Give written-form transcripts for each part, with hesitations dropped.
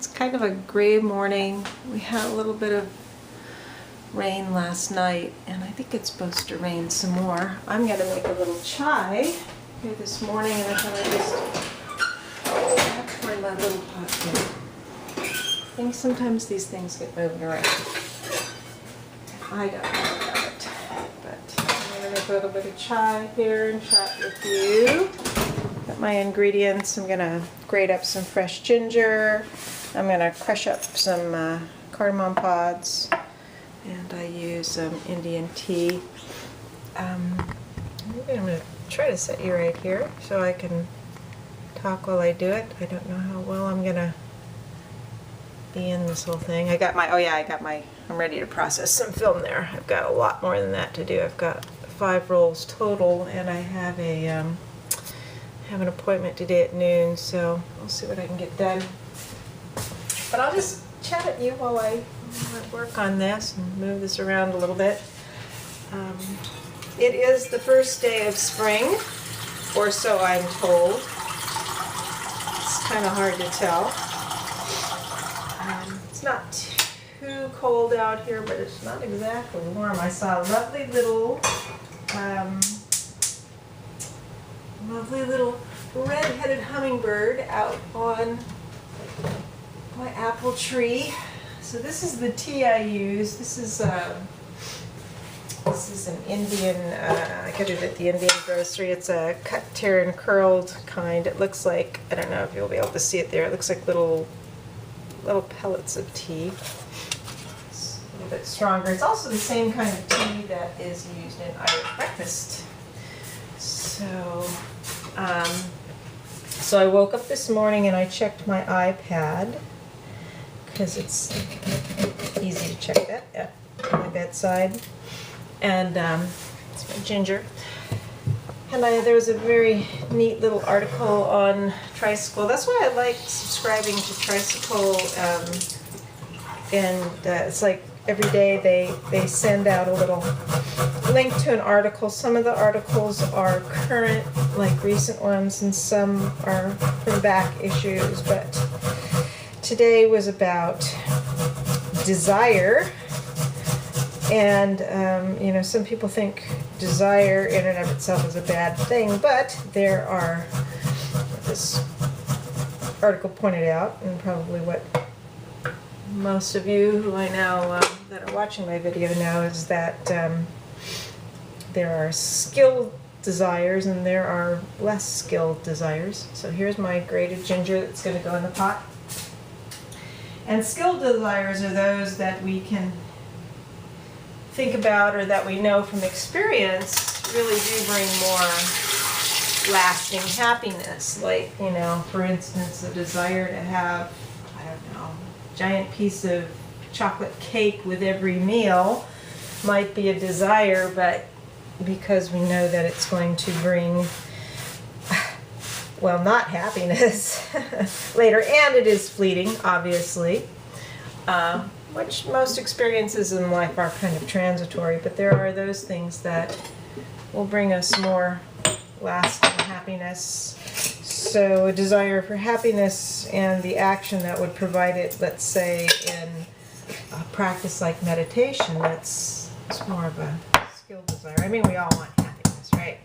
It's kind of a gray morning. We had a little bit of rain last night, and I think it's supposed to rain some more. I'm going to make a little chai here this morning, and I'm going to just pour in my little pot here. I think sometimes these things get moved around. I don't know about it, but I'm going to make a little bit of chai here and chat with you. Got my ingredients. I'm going to grate up some fresh ginger. I'm going to crush up some cardamom pods, and I use Indian tea. I'm going to try to set you right here so I can talk while I do it. I don't know how well I'm going to be in this whole thing. I'm ready to process some film there. I've got a lot more than that to do. I've got 5 rolls total, and I have an appointment today at noon, so I'll see what I can get done. But I'll just chat at you while I work on this and move this around a little bit. It is the first day of spring, or so I'm told. It's kind of hard to tell. It's not too cold out here, but it's not exactly warm. I saw a lovely little red-headed hummingbird out on my apple tree. So this is the tea I use. This is an Indian, I got it at the Indian grocery. It's a cut, tear, and curled kind. It looks like, I don't know if you'll be able to see it there, it looks like little pellets of tea. It's a little bit stronger. It's also the same kind of tea that is used in Irish breakfast. So I woke up this morning and I checked my iPad, because it's easy to check that at my bedside. And it's my ginger. And there was a very neat little article on Tricycle. That's why I like subscribing to Tricycle. It's like every day they send out a little link to an article. Some of the articles are current, like recent ones, and some are from back issues. But today was about desire. And, some people think desire in and of itself is a bad thing, but there are, this article pointed out, and probably what most of you who I know that are watching my video know, is that there are skilled desires and there are less skilled desires. So here's my grated ginger that's going to go in the pot. And skilled desires are those that we can think about, or that we know from experience really do bring more lasting happiness. Like, for instance, a desire to have, a giant piece of chocolate cake with every meal might be a desire, but because we know that it's going to bring, well, not happiness later, and it is fleeting, obviously, which most experiences in life are kind of transitory, but there are those things that will bring us more lasting happiness. So a desire for happiness and the action that would provide it, let's say in a practice like meditation, it's more of a skilled desire. I mean, we all want happiness, right?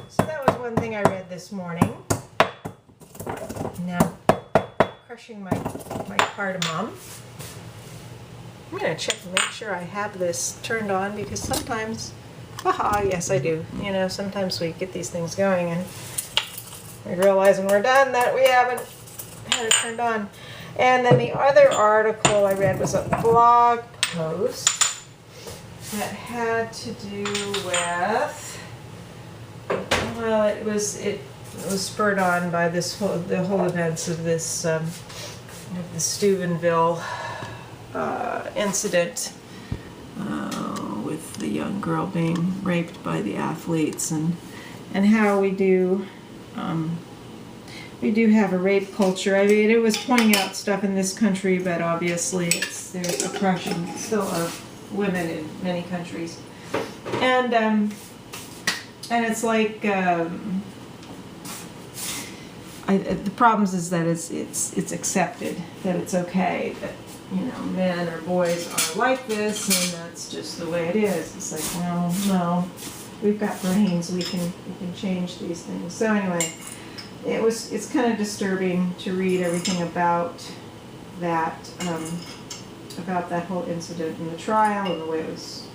So that was one thing I read this morning. Now, crushing my cardamom. I'm going to check and make sure I have this turned on, because sometimes, yes I do, sometimes we get these things going and we realize when we're done that we haven't had it turned on. And then the other article I read was a blog post that had to do with, well, it was spurred on by the whole events of this the Steubenville incident with the young girl being raped by the athletes, and how we do have a rape culture. I mean, it was pointing out stuff in this country, but obviously there's oppression still of women in many countries, and it's like the problems is that it's accepted, that it's okay, that, you know, men or boys are like this, and that's just the way it is. It's like, well, no, we've got brains, we can change these things. So anyway, it's kind of disturbing to read everything about that whole incident in the trial and the way it was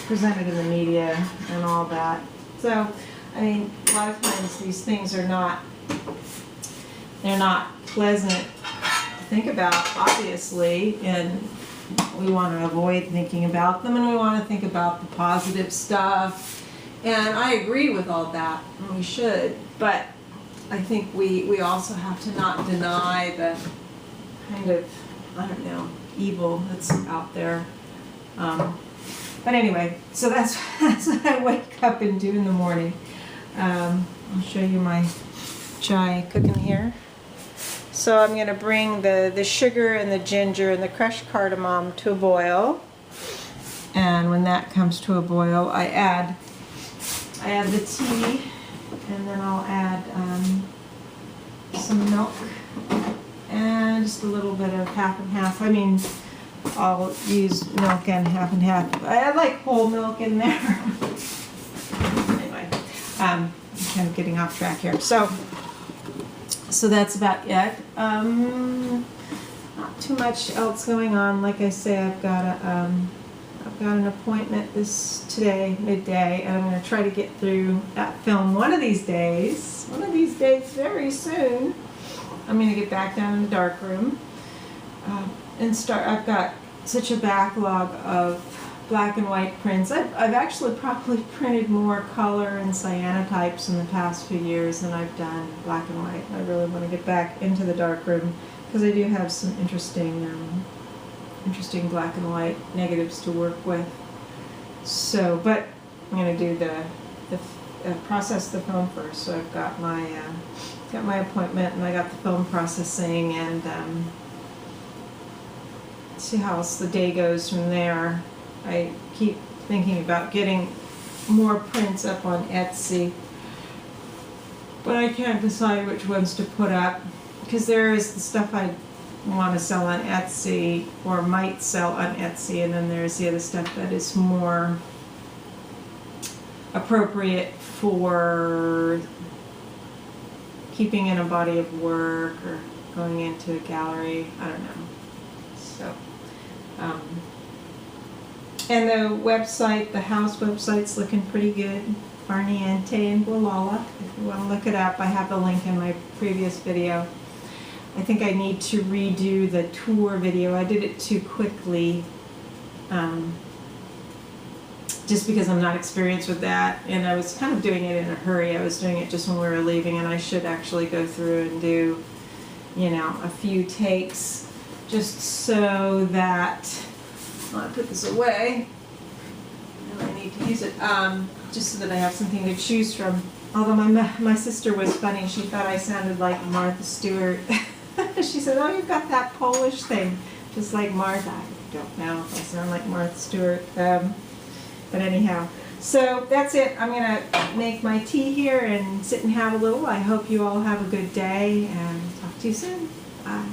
presented in the media and all that. So, I mean, a lot of times these things are not pleasant to think about, obviously, and we want to avoid thinking about them, and we want to think about the positive stuff. And I agree with all that, and we should, but I think we also have to not deny the kind of, I don't know, evil that's out there. But anyway, so that's what I wake up and do in the morning. I'll show you my chai cooking here. So I'm going to bring the sugar and the ginger and the crushed cardamom to a boil. And when that comes to a boil, I add the tea, and then I'll add some milk and just a little bit of half and half. I mean, I'll use milk and half and half. I add like whole milk in there. Anyway, I'm kind of getting off track here. So that's about it. Not too much else going on. Like I say, I've got an appointment today, midday, and I'm going to try to get through that film one of these days. One of these days, very soon. I'm going to get back down in the dark room and start. I've got such a backlog of black and white prints. I've actually probably printed more color and cyanotypes in the past few years than I've done black and white. I really want to get back into the dark room because I do have some interesting black and white negatives to work with. So, but I'm going to do the process the film first. So I've got my appointment, and I got the film processing, and see how else the day goes from there. I keep thinking about getting more prints up on Etsy, but I can't decide which ones to put up, because there is the stuff I want to sell on Etsy or might sell on Etsy, and then there's the other stuff that is more appropriate for keeping in a body of work or going into a gallery. I don't know. So and the website, the house website's looking pretty good. Farniente in Gualala. If you want to look it up, I have the link in my previous video. I think I need to redo the tour video. I did it too quickly, just because I'm not experienced with that, and I was kind of doing it in a hurry. I was doing it just when we were leaving, and I should actually go through and do, you know, a few takes, just so that, I'll put this away. I really need to use it, just so that I have something to choose from. Although my sister was funny, she thought I sounded like Martha Stewart. She said, "Oh, you've got that Polish thing, just like Martha." I don't know if I sound like Martha Stewart, but anyhow. So that's it. I'm going to make my tea here and sit and have a little. I hope you all have a good day, and talk to you soon. Bye.